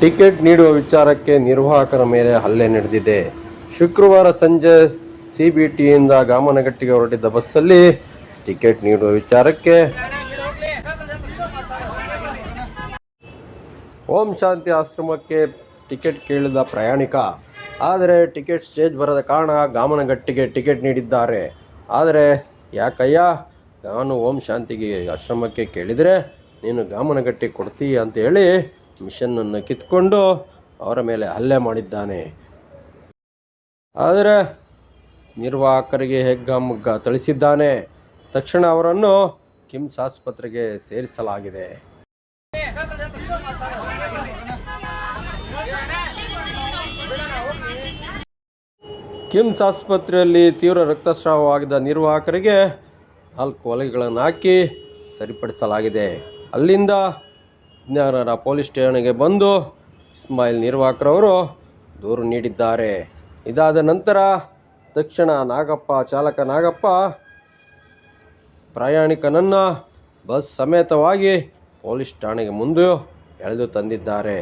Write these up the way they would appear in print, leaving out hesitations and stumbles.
Ticket ನೀಡುವ ವಿಚಾರಕ್ಕೆ ನಿರ್ವಾಹಕರ ಮೇಲೆ ಹಲ್ಲೆ ನಡೆದಿದೆ. ಶುಕ್ರವಾರ ಸಂಜೆ ಸಿಬಿಟಿಯಿಂದ ಗಾಮನಗಟ್ಟಿಗೆ ಹೊರಟಿದ್ದ ಬಸ್ಸಲ್ಲಿ ಟಿಕೆಟ್ ನೀಡುವ ವಿಚಾರಕ್ಕೆ ಓಂ ಶಾಂತಿ ಆಶ್ರಮಕ್ಕೆ ಟಿಕೆಟ್ ಕೇಳಿದ ಪ್ರಯಾಣಿಕ, ಆದರೆ ಟಿಕೆಟ್ ಸ್ಟೇಜ್ ಬರದ ಕಾರಣ ಗಾಮನಗಟ್ಟಿಗೆ ಟಿಕೆಟ್ ನೀಡಿದ್ದಾರೆ. ಆದರೆ ಯಾಕಯ್ಯ, ನಾನು ಓಂ ಶಾಂತಿಗೆ ಆಶ್ರಮಕ್ಕೆ ಕೇಳಿದರೆ ನೀನು ಗಾಮನಗಟ್ಟಿ ಕೊಡ್ತೀಯ ಅಂತ ಹೇಳಿ ಮಿಷನ್ನನ್ನು ಕಿತ್ಕೊಂಡು ಅವರ ಮೇಲೆ ಹಲ್ಲೆ ಮಾಡಿದ್ದಾನೆ. ಆದರೆ ನಿರ್ವಾಹಕರಿಗೆ ಹೆಗ್ಗಮುಗ್ಗ ಥಳಿಸಿದ್ದಾನೆ. ತಕ್ಷಣ ಅವರನ್ನು ಕಿಮ್ಸ್ ಆಸ್ಪತ್ರೆಗೆ ಸೇರಿಸಲಾಗಿದೆ. ಕಿಮ್ಸ್ ಆಸ್ಪತ್ರೆಯಲ್ಲಿ ತೀವ್ರ ರಕ್ತಸ್ರಾವವಾಗಿದ್ದ ನಿರ್ವಾಹಕರಿಗೆ 4 ಹೊಲಿಗೆಗಳನ್ನು ಹಾಕಿ ಸರಿಪಡಿಸಲಾಗಿದೆ. ಅಲ್ಲಿಂದ ವಿಜ್ಞಾನರ ಪೊಲೀಸ್ ಠಾಣೆಗೆ ಬಂದು ಇಸ್ಮಾಯಿಲ್ ನಿರ್ವಾಹಕರವರು ದೂರು ನೀಡಿದ್ದಾರೆ. ಇದಾದ ನಂತರ ತಕ್ಷಣ ಚಾಲಕ ನಾಗಪ್ಪ ಪ್ರಯಾಣಿಕನನ್ನು ಬಸ್ ಸಮೇತವಾಗಿ ಪೊಲೀಸ್ ಠಾಣೆಗೆ ಮುಂದೆ ಎಳೆದು ತಂದಿದ್ದಾರೆ.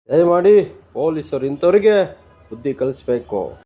ದಯಮಾಡಿ ಪೊಲೀಸರು ಇಂಥವರಿಗೆ ಬುದ್ಧಿ ಕಲಿಸಬೇಕು.